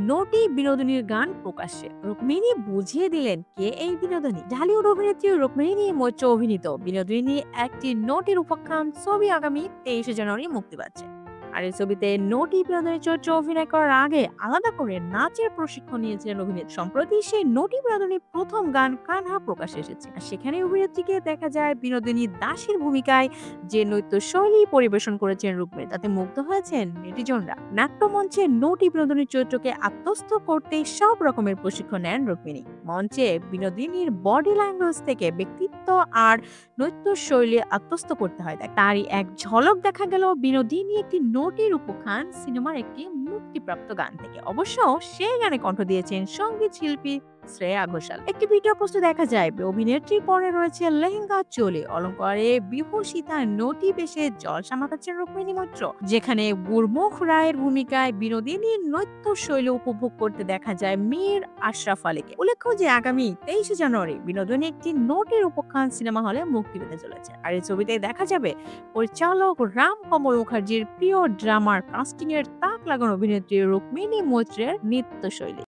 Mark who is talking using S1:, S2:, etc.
S1: নটি বিনোদিনীর গান প্রকাশ্যে। রুক্মিণী বুঝিয়ে দিলেন কে এই বিনোদিনী। ঢালিউড অভিনেত্রী রুক্মিণী মৈত্র অভিনীত বিনোদিনী একটি নটির উপাখ্যান ছবি আগামী 23শে জানুয়ারি মুক্তি পাচ্ছে। আর এই ছবিতে নটি বিনোদিনী চরিত্রে অভিনয় করার আগে আলাদা করে নাচের প্রশিক্ষণ নিয়েছিলেন অভিনেত্রী। সম্প্রতি সেই নটি বিনোদিনীর প্রথম গান কানহা প্রকাশ্যে এসেছে। আর সেখানে অভিনেত্রীকে দেখা যায় বিনোদিনী দাসীর ভূমিকায় যে নৃত্য শৈলী পরিবেশন করেছেন রুক্মিণী, তাতে মুগ্ধ হয়েছেন নেটিজনরা। নাট্যমঞ্চে নটি বিনোদিনীর চরিত্রকে আত্মস্থ করতে সব রকমের প্রশিক্ষণ নেন রুক্মিণী। মঞ্চে বিনোদিনীর বডি ল্যাঙ্গুয়েজ থেকে ব্যক্তিত্ব আর নৃত্য শৈলী আত্মস্থ করতে হয় তাকে। তারই এক ঝলক দেখা গেল বিনোদিনী একটি নটির উপাখ্যান সিনেমার একটি মুক্তিপ্রাপ্ত গান থেকে। অবশ্য সেই গানে কণ্ঠ দিয়েছেন সঙ্গীত শিল্পী শ্রেয়া ঘোষাল। একটি ভিডিও পোস্টে দেখা যায় অভিনেত্রীর পরে রয়েছে লেহেঙ্গা, চোলে, অলঙ্কারে বিভূষিতা নটি বেশে জলসা মাতাচ্ছেন রুক্মিণী মৈত্র, যেখানে গুরমুখ রায়ের ভূমিকায় বিনোদিনীর নৃত্য শৈলী উপভোগ করতে দেখা যায় মীর আশরাফ আলীকে। উল্লেখ্য যে আগামী 23শে জানুয়ারি বিনোদিনী একটি নটির উপাখ্যান সিনেমা হলে মুক্তি পেতে চলেছে। আর এই ছবিতে দেখা যাবে পরিচালক রাম কমল মুখার্জির প্রিয় ড্রামার কাস্টিং এর তাক লাগানো অভিনেত্রী রুক্মিণী মৈত্রের নৃত্য শৈলী।